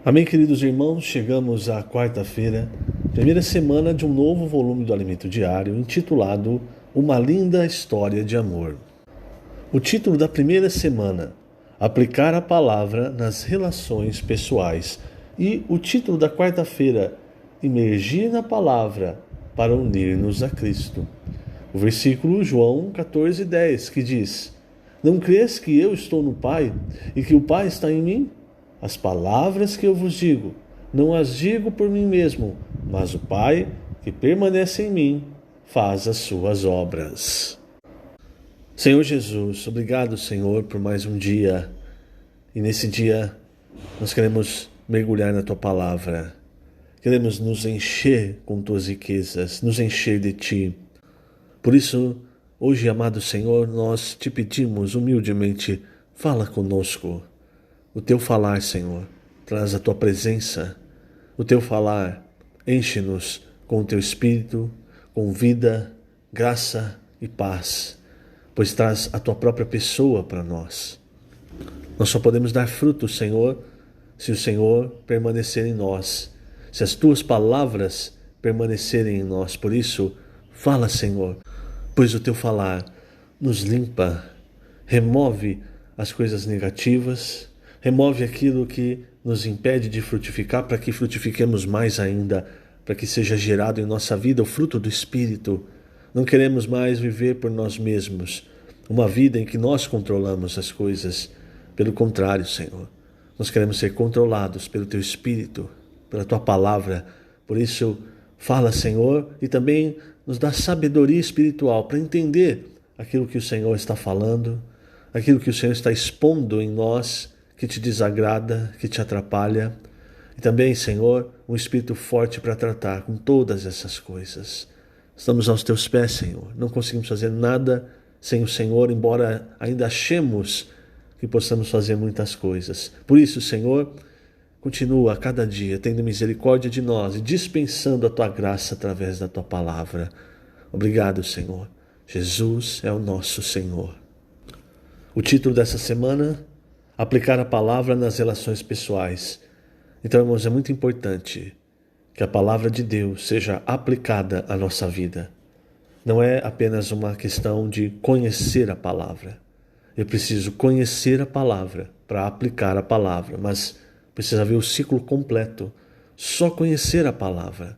Amém, queridos irmãos, chegamos à quarta-feira, primeira semana de um novo volume do Alimento Diário, intitulado Uma Linda História de Amor. O título da primeira semana, Aplicar a Palavra nas Relações Pessoais. E o título da quarta-feira, Imergir na Palavra para unir-nos a Cristo. O versículo João 14:10, que diz: Não crês que eu estou no Pai e que o Pai está em mim? As palavras que eu vos digo, não as digo por mim mesmo, mas o Pai, que permanece em mim, faz as suas obras. Senhor Jesus, obrigado, Senhor, por mais um dia. E nesse dia, nós queremos mergulhar na Tua Palavra. Queremos nos encher com Tuas riquezas, nos encher de Ti. Por isso, hoje, amado Senhor, nós te pedimos humildemente, fala conosco. O Teu falar, Senhor, traz a Tua presença. O Teu falar enche-nos com o Teu Espírito, com vida, graça e paz, pois traz a Tua própria pessoa para nós. Nós só podemos dar fruto, Senhor, se o Senhor permanecer em nós, se as Tuas palavras permanecerem em nós. Por isso, fala, Senhor, pois o Teu falar nos limpa, remove as coisas negativas, remove aquilo que nos impede de frutificar, para que frutifiquemos mais ainda, para que seja gerado em nossa vida o fruto do Espírito. Não queremos mais viver por nós mesmos, uma vida em que nós controlamos as coisas. Pelo contrário, Senhor, nós queremos ser controlados pelo Teu Espírito, pela Tua Palavra. Por isso, fala, Senhor, e também nos dá sabedoria espiritual para entender aquilo que o Senhor está falando, aquilo que o Senhor está expondo em nós, que te desagrada, que te atrapalha. E também, Senhor, um espírito forte para tratar com todas essas coisas. Estamos aos Teus pés, Senhor. Não conseguimos fazer nada sem o Senhor, embora ainda achemos que possamos fazer muitas coisas. Por isso, Senhor, continua a cada dia tendo misericórdia de nós e dispensando a Tua graça através da Tua palavra. Obrigado, Senhor. Jesus é o nosso Senhor. O título dessa semana: Aplicar a palavra nas relações pessoais. Então, irmãos, é muito importante que a palavra de Deus seja aplicada à nossa vida. Não é apenas uma questão de conhecer a palavra. Eu preciso conhecer a palavra para aplicar a palavra, mas precisa haver o ciclo completo. Só conhecer a palavra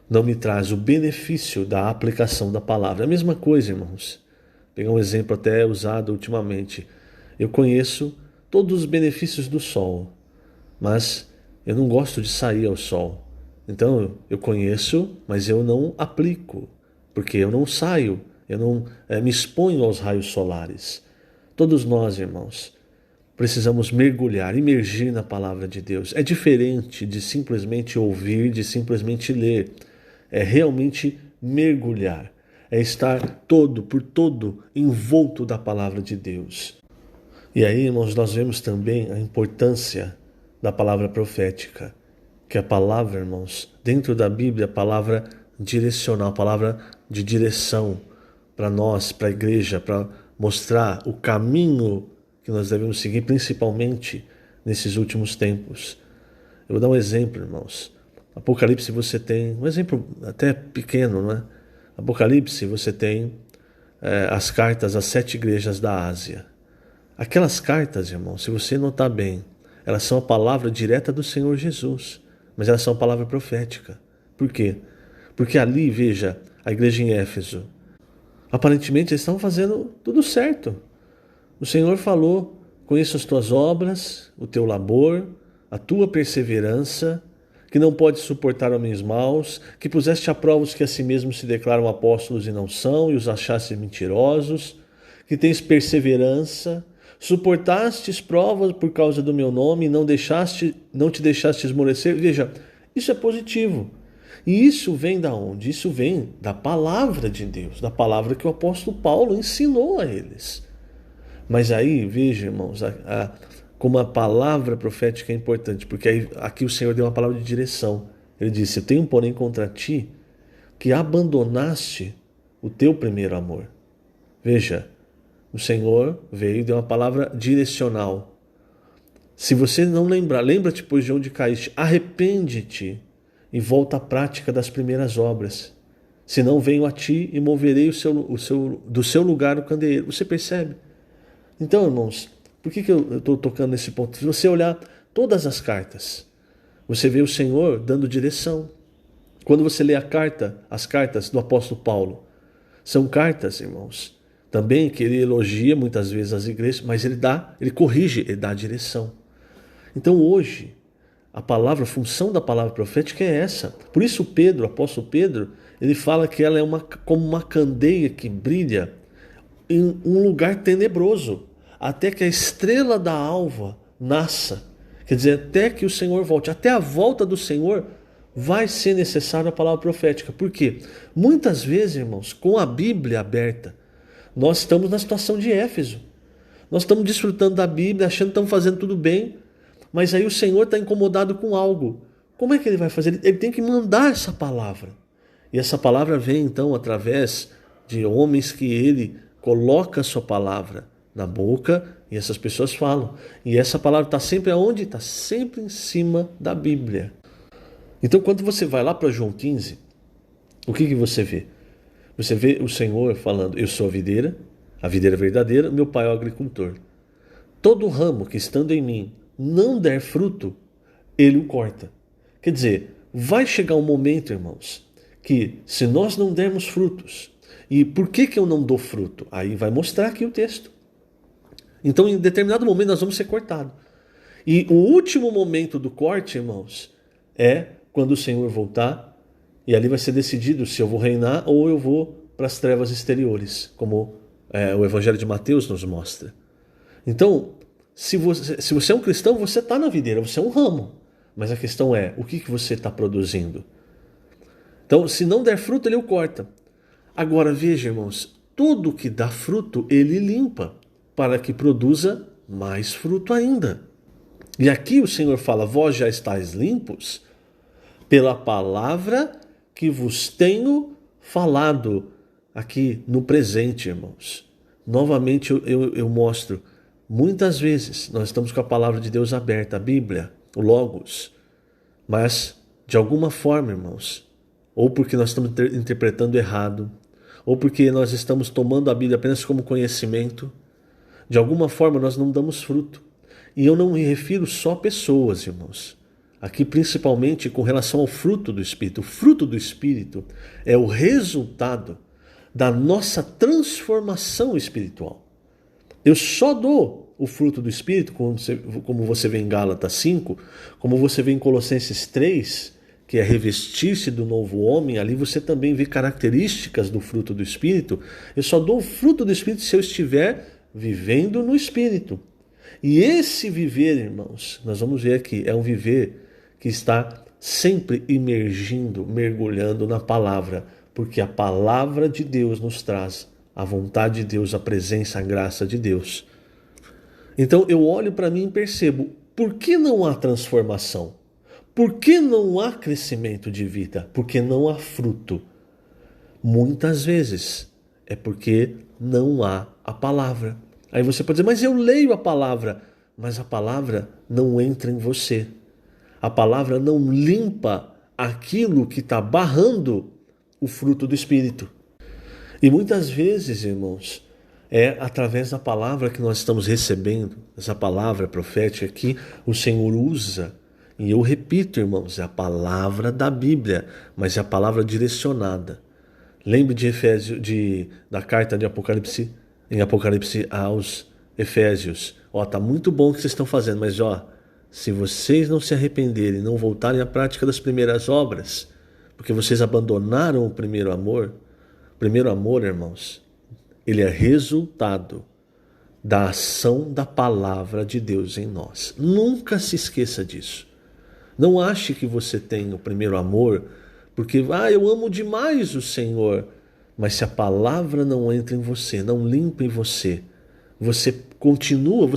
não me traz o benefício da aplicação da palavra. É a mesma coisa, irmãos. Vou pegar um exemplo até usado ultimamente. Eu conheço todos os benefícios do sol, mas eu não gosto de sair ao sol. Então eu conheço, mas eu não aplico, porque eu não saio, eu não me exponho aos raios solares. Todos nós, irmãos, precisamos mergulhar, imergir na palavra de Deus. É diferente de simplesmente ouvir, de simplesmente ler. É realmente mergulhar, é estar por todo envolto da palavra de Deus. E aí, irmãos, nós vemos também a importância da palavra profética, que a palavra, irmãos, dentro da Bíblia, a palavra direcional, a palavra de direção para nós, para a igreja, para mostrar o caminho que nós devemos seguir, principalmente nesses últimos tempos. Eu vou dar um exemplo, irmãos. Apocalipse, você tem, um exemplo até pequeno, não é? Apocalipse, você tem as cartas às 7 igrejas da Ásia. Aquelas cartas, irmão, se você notar bem, elas são a palavra direta do Senhor Jesus, mas elas são a palavra profética. Por quê? Porque ali, veja, a igreja em Éfeso, aparentemente eles estavam fazendo tudo certo. O Senhor falou: conheço as tuas obras, o teu labor, a tua perseverança, que não podes suportar homens maus, que puseste a prova os que a si mesmos se declaram apóstolos e não são, e os achaste mentirosos, que tens perseverança, suportastes provas por causa do meu nome e não te deixaste esmorecer. Veja, isso é positivo. E isso vem da onde? Isso vem da palavra de Deus, da palavra que o apóstolo Paulo ensinou a eles. Mas aí, veja, irmãos, como a palavra profética é importante, porque aqui o Senhor deu uma palavra de direção. Ele disse: eu tenho, porém, contra ti que abandonaste o teu primeiro amor. Veja, o Senhor veio e deu uma palavra direcional. Se você não lembrar, lembra-te, pois, de onde caíste, arrepende-te e volta à prática das primeiras obras. Senão venho a ti e moverei do seu lugar o candeeiro. Você percebe? Então, irmãos, por que eu estou tocando nesse ponto? Se você olhar todas as cartas, você vê o Senhor dando direção. Quando você lê as cartas do apóstolo Paulo, são cartas, irmãos, também que ele elogia muitas vezes as igrejas, mas ele corrige, ele dá direção. Então hoje, a função da palavra profética é essa. Por isso o apóstolo Pedro, ele fala que ela é como uma candeia que brilha em um lugar tenebroso, até que a estrela da alva nasça. Quer dizer, até que o Senhor volte. Até a volta do Senhor vai ser necessária a palavra profética. Por quê? Muitas vezes, irmãos, com a Bíblia aberta, nós estamos na situação de Éfeso. Nós estamos desfrutando da Bíblia, achando que estamos fazendo tudo bem, mas aí o Senhor está incomodado com algo. Como é que ele vai fazer? Ele tem que mandar essa palavra. E essa palavra vem, então, através de homens que ele coloca a sua palavra na boca e essas pessoas falam. E essa palavra está sempre aonde? Está sempre em cima da Bíblia. Então, quando você vai lá para João 15, o que você vê? Você vê o Senhor falando, eu sou a videira verdadeira, meu pai é o agricultor. Todo ramo que estando em mim não der fruto, ele o corta. Quer dizer, vai chegar um momento, irmãos, que se nós não dermos frutos, e por que eu não dou fruto? Aí vai mostrar aqui o texto. Então, em determinado momento, nós vamos ser cortados. E o último momento do corte, irmãos, é quando o Senhor voltar, e ali vai ser decidido se eu vou reinar ou eu vou para as trevas exteriores, como o Evangelho de Mateus nos mostra. Então, se você é um cristão, você está na videira, você é um ramo. Mas a questão é, o que você está produzindo? Então, se não der fruto, ele o corta. Agora, veja, irmãos, tudo que dá fruto, ele limpa, para que produza mais fruto ainda. E aqui o Senhor fala, vós já estáis limpos pela palavra que vos tenho falado aqui no presente, irmãos. Novamente eu mostro, muitas vezes nós estamos com a palavra de Deus aberta, a Bíblia, o Logos, mas de alguma forma, irmãos, ou porque nós estamos interpretando errado, ou porque nós estamos tomando a Bíblia apenas como conhecimento, de alguma forma nós não damos fruto. E eu não me refiro só a pessoas, irmãos. Aqui principalmente com relação ao fruto do Espírito. O fruto do Espírito é o resultado da nossa transformação espiritual. Eu só dou o fruto do Espírito, como você vê em Gálatas 5, como você vê em Colossenses 3, que é revestir-se do novo homem, ali você também vê características do fruto do Espírito. Eu só dou o fruto do Espírito se eu estiver vivendo no Espírito. E esse viver, irmãos, nós vamos ver aqui, é um viver que está sempre imergindo, mergulhando na palavra, porque a palavra de Deus nos traz a vontade de Deus, a presença, a graça de Deus. Então eu olho para mim e percebo, por que não há transformação? Por que não há crescimento de vida? Porque não há fruto. Muitas vezes é porque não há a palavra. Aí você pode dizer, mas eu leio a palavra. Mas a palavra não entra em você. A palavra não limpa aquilo que está barrando o fruto do Espírito. E muitas vezes, irmãos, é através da palavra que nós estamos recebendo, essa palavra profética que o Senhor usa. E eu repito, irmãos, é a palavra da Bíblia, mas é a palavra direcionada. Lembre da carta de Apocalipse, em Apocalipse aos Efésios. Tá muito bom o que vocês estão fazendo, mas se vocês não se arrependerem, não voltarem à prática das primeiras obras, porque vocês abandonaram o primeiro amor, irmãos, ele é resultado da ação da palavra de Deus em nós. Nunca se esqueça disso. Não ache que você tem o primeiro amor, porque eu amo demais o Senhor, mas se a palavra não entra em você, não limpa em você, você continua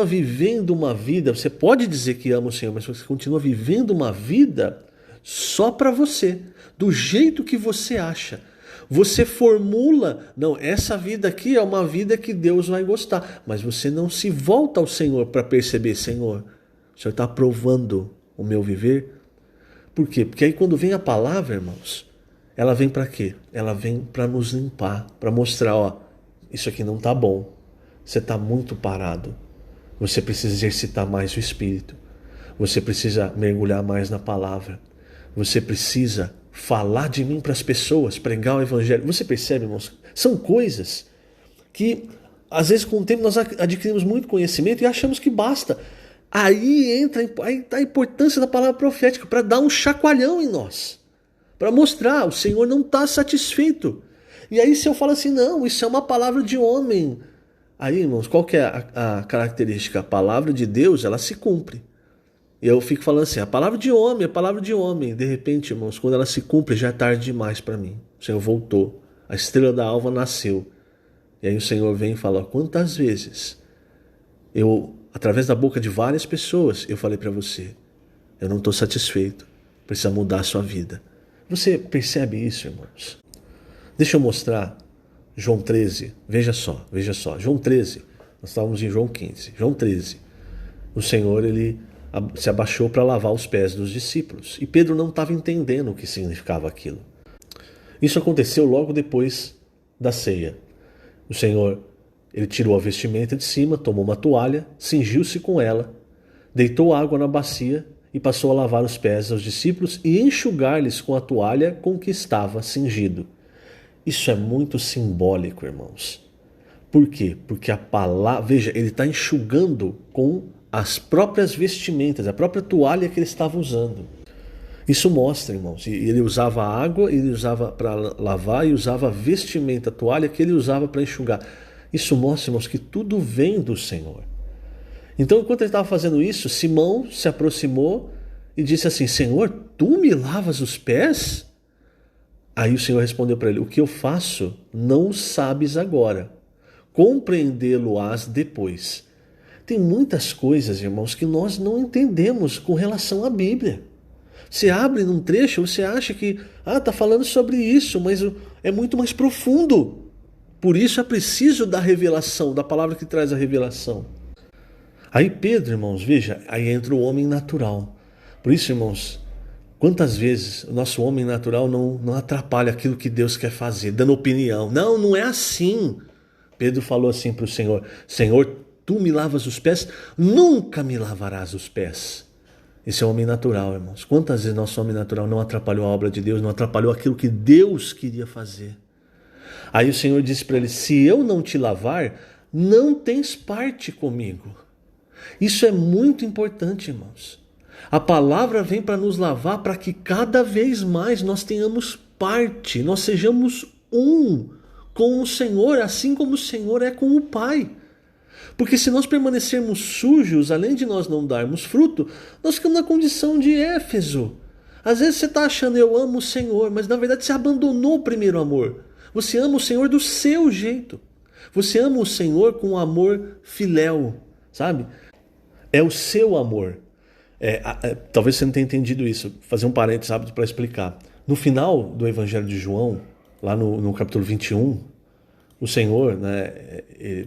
vivendo uma vida, você pode dizer que ama o Senhor, mas você continua vivendo uma vida só para você, do jeito que você acha. Você formula, não, essa vida aqui é uma vida que Deus vai gostar, mas você não se volta ao Senhor para perceber, Senhor, o Senhor está aprovando o meu viver? Por quê? Porque aí quando vem a palavra, irmãos, ela vem para quê? Ela vem para nos limpar, para mostrar, ó, isso aqui não está bom, você está muito parado, você precisa exercitar mais o Espírito, você precisa mergulhar mais na palavra, você precisa falar de mim para as pessoas, pregar o Evangelho. Você percebe, irmãos? São coisas que, às vezes, com o tempo, nós adquirimos muito conhecimento e achamos que basta. Aí está a importância da palavra profética para dar um chacoalhão em nós, para mostrar, o Senhor não está satisfeito. E aí se eu falo assim, não, isso é uma palavra de homem. Aí, irmãos, qual que é a característica? A palavra de Deus, ela se cumpre. E eu fico falando assim, a palavra de homem, a palavra de homem. De repente, irmãos, quando ela se cumpre, já é tarde demais para mim. O Senhor voltou, a estrela da alva nasceu. E aí o Senhor vem e fala, quantas vezes eu, através da boca de várias pessoas, eu falei para você, eu não estou satisfeito, precisa mudar a sua vida. Você percebe isso, irmãos? Deixa eu mostrar João 13, veja só, João 13, nós estávamos em João 15, João 13, o Senhor, ele se abaixou para lavar os pés dos discípulos, e Pedro não estava entendendo o que significava aquilo. Isso aconteceu logo depois da ceia. O Senhor, ele tirou a vestimenta de cima, tomou uma toalha, cingiu-se com ela, deitou água na bacia e passou a lavar os pés aos discípulos e enxugar-lhes com a toalha com que estava cingido. Isso é muito simbólico, irmãos. Por quê? Porque a palavra, veja, ele está enxugando com as próprias vestimentas, a própria toalha que ele estava usando. Isso mostra, irmãos, ele usava água, ele usava para lavar e usava a vestimenta, a toalha que ele usava para enxugar. Isso mostra, irmãos, que tudo vem do Senhor. Então, enquanto ele estava fazendo isso, Simão se aproximou e disse assim, Senhor, tu me lavas os pés? Aí o Senhor respondeu para ele, o que eu faço não sabes agora, compreendê-lo-ás depois. Tem muitas coisas, irmãos, que nós não entendemos com relação à Bíblia. Você abre num trecho, você acha que está falando sobre isso, mas é muito mais profundo. Por isso é preciso da revelação, da palavra que traz a revelação. Aí Pedro, irmãos, veja, aí entra o homem natural. Por isso, irmãos, quantas vezes o nosso homem natural não atrapalha aquilo que Deus quer fazer, dando opinião. Não, não é assim. Pedro falou assim para o Senhor, Senhor, tu me lavas os pés, nunca me lavarás os pés. Esse é o homem natural, irmãos. Quantas vezes nosso homem natural não atrapalhou a obra de Deus, não atrapalhou aquilo que Deus queria fazer? Aí o Senhor disse para ele, se eu não te lavar, não tens parte comigo. Isso é muito importante, irmãos. A palavra vem para nos lavar, para que cada vez mais nós tenhamos parte, nós sejamos um com o Senhor, assim como o Senhor é com o Pai. Porque se nós permanecermos sujos, além de nós não darmos fruto, nós ficamos na condição de Éfeso. Às vezes você está achando, eu amo o Senhor, mas na verdade você abandonou o primeiro amor. Você ama o Senhor do seu jeito. Você ama o Senhor com um amor filéu, sabe? É o seu amor. Talvez você não tenha entendido isso. Vou fazer um parênteses rápido para explicar. No final do Evangelho de João, lá no capítulo 21, o Senhor,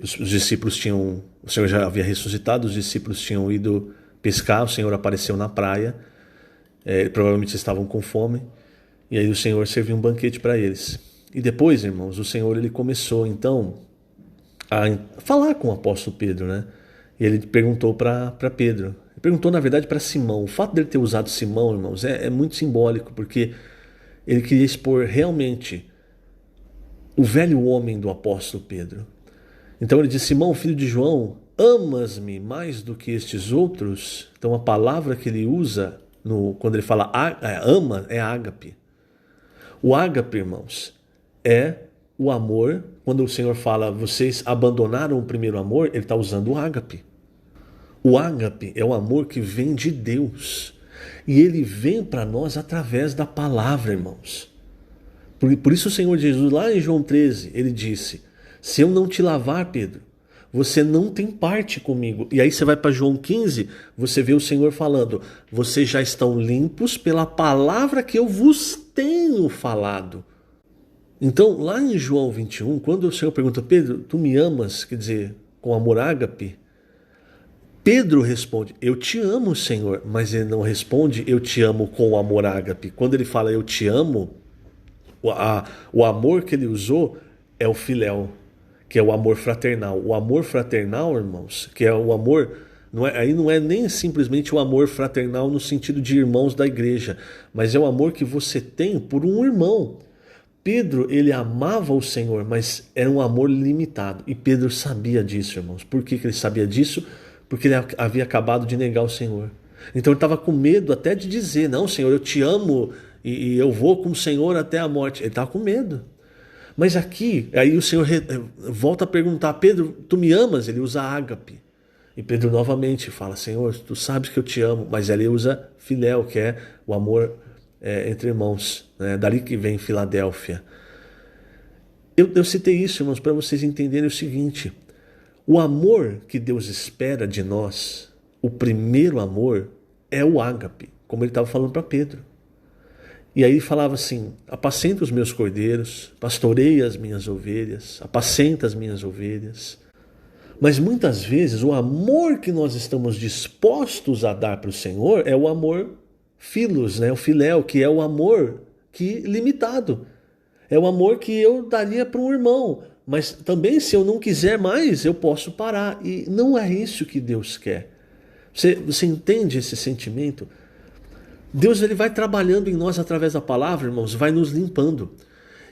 os discípulos tinham, o Senhor já havia ressuscitado, os discípulos tinham ido pescar, o Senhor apareceu na praia, provavelmente estavam com fome, e aí o Senhor serviu um banquete para eles. E depois, irmãos, o Senhor ele começou então a falar com o apóstolo Pedro, né? E ele perguntou para Pedro, ele perguntou na verdade para Simão. O fato dele ter usado Simão, irmãos, é muito simbólico, porque ele queria expor realmente o velho homem do apóstolo Pedro. Então ele disse, Simão, filho de João, amas-me mais do que estes outros? Então a palavra que ele usa quando ele fala ama é ágape. O ágape, irmãos, é o amor. Quando o Senhor fala, vocês abandonaram o primeiro amor, ele está usando o ágape. O ágape é o amor que vem de Deus. E ele vem para nós através da palavra, irmãos. Por isso o Senhor Jesus, lá em João 13, ele disse, se eu não te lavar, Pedro, você não tem parte comigo. E aí você vai para João 15, você vê o Senhor falando, vocês já estão limpos pela palavra que eu vos tenho falado. Então, lá em João 21, quando o Senhor pergunta, Pedro, tu me amas, quer dizer, com amor ágape, Pedro responde, eu te amo, Senhor, mas ele não responde, eu te amo com amor ágape. Quando ele fala eu te amo, o amor que ele usou é o filéu, que é o amor fraternal. O amor fraternal, irmãos, que é o amor, aí não é nem simplesmente o amor fraternal no sentido de irmãos da igreja, mas é o amor que você tem por um irmão. Pedro, ele amava o Senhor, mas era um amor limitado. E Pedro sabia disso, irmãos. Por que ele sabia disso? Porque ele havia acabado de negar o Senhor. Então ele estava com medo até de dizer, não, Senhor, eu te amo e eu vou com o Senhor até a morte. Ele estava com medo. Mas aqui, aí o Senhor volta a perguntar, Pedro, tu me amas? Ele usa ágape. E Pedro novamente fala, Senhor, tu sabes que eu te amo. Mas ele usa filéu, que é o amor entre irmãos. Né? Dali que vem Filadélfia. Eu citei isso, irmãos, para vocês entenderem o seguinte. O amor que Deus espera de nós, o primeiro amor, é o ágape, como ele estava falando para Pedro. E aí ele falava assim, apacenta os meus cordeiros, pastoreia as minhas ovelhas, apacenta as minhas ovelhas. Mas muitas vezes o amor que nós estamos dispostos a dar para o Senhor é o amor filos, né? O filéu, que é o amor limitado. É o amor que eu daria para um irmão. Mas também, se eu não quiser mais, eu posso parar. E não é isso que Deus quer. Você entende esse sentimento? Deus ele vai trabalhando em nós através da palavra, irmãos, vai nos limpando.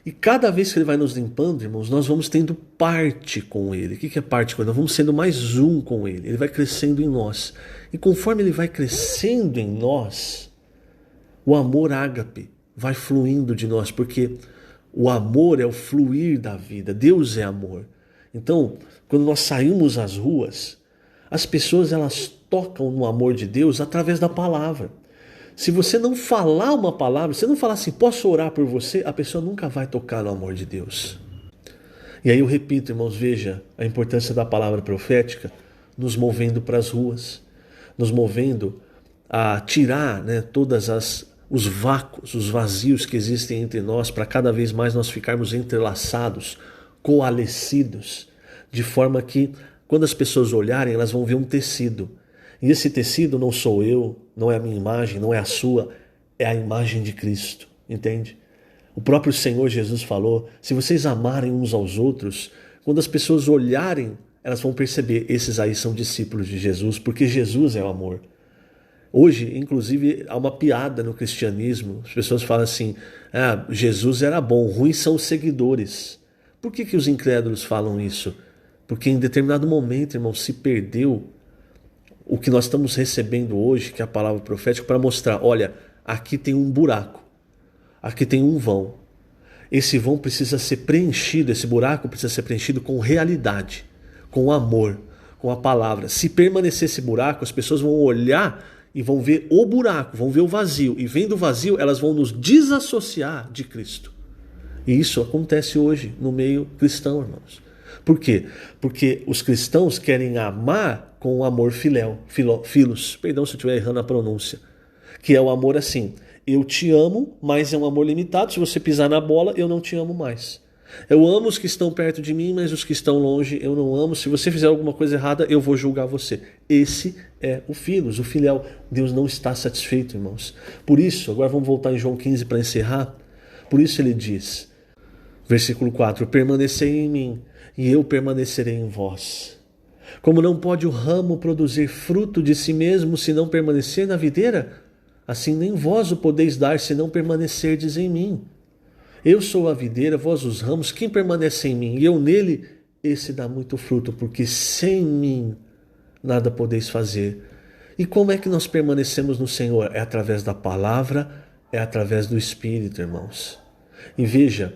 E cada vez que ele vai nos limpando, irmãos, nós vamos tendo parte com ele. O que é parte com ele? Nós vamos sendo mais um com ele. Ele vai crescendo em nós. E conforme ele vai crescendo em nós, o amor ágape vai fluindo de nós, porque o amor é o fluir da vida. Deus é amor. Então, quando nós saímos às ruas, as pessoas elas tocam no amor de Deus através da palavra. Se você não falar uma palavra, se não falar assim, posso orar por você, a pessoa nunca vai tocar no amor de Deus. E aí eu repito, irmãos, veja a importância da palavra profética nos movendo para as ruas, nos movendo a tirar, né, os vácuos, os vazios que existem entre nós, para cada vez mais nós ficarmos entrelaçados, coalescidos, de forma que quando as pessoas olharem, elas vão ver um tecido. E esse tecido não sou eu, não é a minha imagem, não é a sua, é a imagem de Cristo, entende? O próprio Senhor Jesus falou, se vocês amarem uns aos outros, quando as pessoas olharem, elas vão perceber, esses aí são discípulos de Jesus, porque Jesus é o amor. Hoje, inclusive, há uma piada no cristianismo, as pessoas falam assim, Jesus era bom, ruins são os seguidores. Por que os incrédulos falam isso? Porque em determinado momento, irmão, se perdeu o que nós estamos recebendo hoje, que é a palavra profética, para mostrar, olha, aqui tem um buraco, aqui tem um vão. Esse vão precisa ser preenchido, esse buraco precisa ser preenchido com realidade, com amor, com a palavra. Se permanecer esse buraco, as pessoas vão olhar e vão ver o buraco, vão ver o vazio. E vendo o vazio, elas vão nos desassociar de Cristo. E isso acontece hoje no meio cristão, irmãos. Por quê? Porque os cristãos querem amar com o amor filos, perdão se eu estiver errando a pronúncia, que é o amor assim, eu te amo, mas é um amor limitado, se você pisar na bola, eu não te amo mais. Eu amo os que estão perto de mim, mas os que estão longe eu não amo, se você fizer alguma coisa errada, eu vou julgar você. Esse é o filos, o filéu. Deus não está satisfeito, irmãos. Por isso, agora vamos voltar em João 15 para encerrar, por isso ele diz, versículo 4, permanecei em mim, e eu permanecerei em vós. Como não pode o ramo produzir fruto de si mesmo se não permanecer na videira, assim nem vós o podeis dar se não permanecerdes em mim. Eu sou a videira, vós os ramos, quem permanece em mim e eu nele, esse dá muito fruto, porque sem mim nada podeis fazer. E como é que nós permanecemos no Senhor? É através da palavra, é através do Espírito, irmãos. E veja,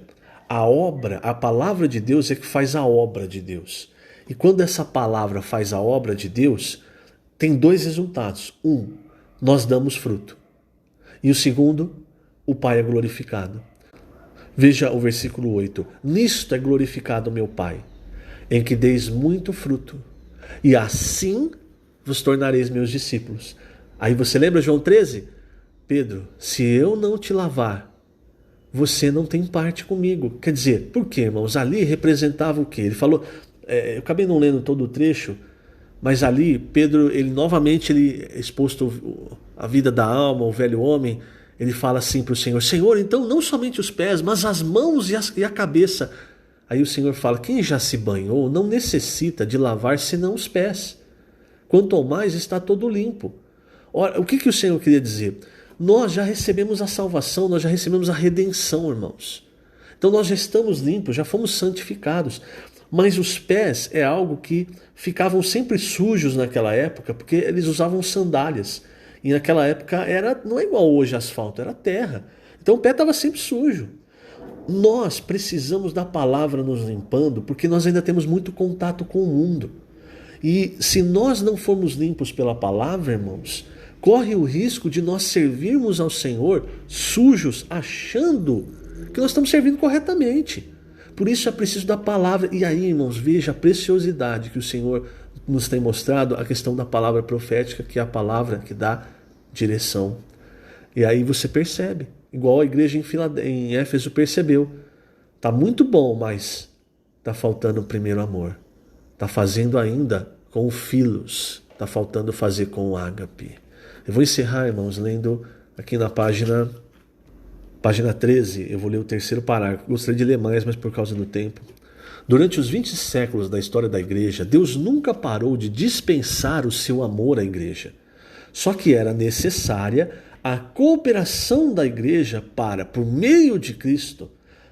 a palavra de Deus é que faz a obra de Deus. E quando essa palavra faz a obra de Deus, tem dois resultados. Um, nós damos fruto. E o segundo, o Pai é glorificado. Veja o versículo 8. Nisto é glorificado meu Pai, em que deis muito fruto, e assim vos tornareis meus discípulos. Aí você lembra João 13? Pedro, se eu não te lavar, você não tem parte comigo. Quer dizer, por quê, irmãos? Ali representava o quê? Ele falou, eu acabei não lendo todo o trecho, mas ali Pedro, ele novamente, ele exposto a vida da alma, o velho homem, ele fala assim para o Senhor, Senhor, então não somente os pés, mas as mãos e a cabeça. Aí o Senhor fala, quem já se banhou não necessita de lavar senão os pés. Quanto ao mais está todo limpo. Ora, o que o Senhor queria dizer? Nós já recebemos a salvação, nós já recebemos a redenção, irmãos. Então nós já estamos limpos, já fomos santificados. Mas os pés é algo que ficavam sempre sujos naquela época, porque eles usavam sandálias. E naquela época não é igual hoje asfalto, era terra. Então o pé estava sempre sujo. Nós precisamos da palavra nos limpando, porque nós ainda temos muito contato com o mundo. E se nós não formos limpos pela palavra, irmãos, corre o risco de nós servirmos ao Senhor sujos, achando que nós estamos servindo corretamente. Por isso é preciso da palavra. E aí, irmãos, veja a preciosidade que o Senhor nos tem mostrado, a questão da palavra profética, que é a palavra que dá direção. E aí você percebe, igual a igreja em Éfeso percebeu. Está muito bom, mas está faltando o primeiro amor. Está fazendo ainda com o filos, está faltando fazer com o ágape. Eu vou encerrar, irmãos, lendo aqui na página 13, eu vou ler o terceiro parágrafo. Gostaria de ler mais, mas por causa do tempo. Durante os 20 séculos da história da igreja, Deus nunca parou de dispensar o seu amor à igreja. Só que era necessária a cooperação da igreja para, por meio de Cristo,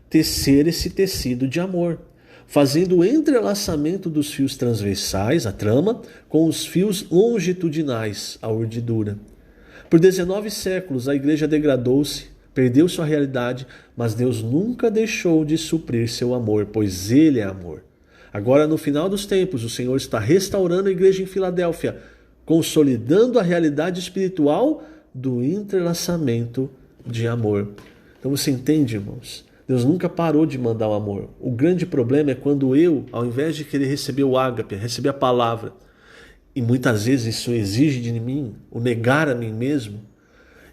tecer esse tecido de amor, fazendo o entrelaçamento dos fios transversais, a trama, com os fios longitudinais, a urdidura. Por 19 séculos, a igreja degradou-se, perdeu sua realidade, mas Deus nunca deixou de suprir seu amor, pois Ele é amor. Agora, no final dos tempos, o Senhor está restaurando a igreja em Filadélfia, consolidando a realidade espiritual do entrelaçamento de amor. Então você entende, irmãos? Deus nunca parou de mandar o amor. O grande problema é quando eu, ao invés de querer receber o ágape, receber a palavra, e muitas vezes isso exige de mim, o negar a mim mesmo,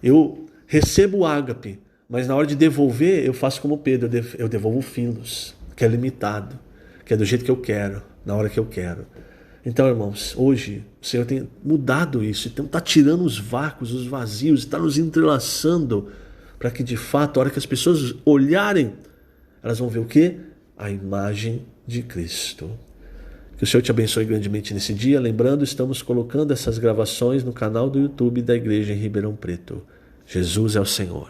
eu recebo o ágape, mas na hora de devolver, eu faço como Pedro, eu devolvo filos, que é limitado, que é do jeito que eu quero, na hora que eu quero. Então, irmãos, hoje o Senhor tem mudado isso, então está tirando os vácuos, os vazios, está nos entrelaçando, para que de fato, a hora que as pessoas olharem, elas vão ver o quê? A imagem de Cristo. Que o Senhor te abençoe grandemente nesse dia. Lembrando, estamos colocando essas gravações no canal do YouTube da Igreja em Ribeirão Preto. Jesus é o Senhor.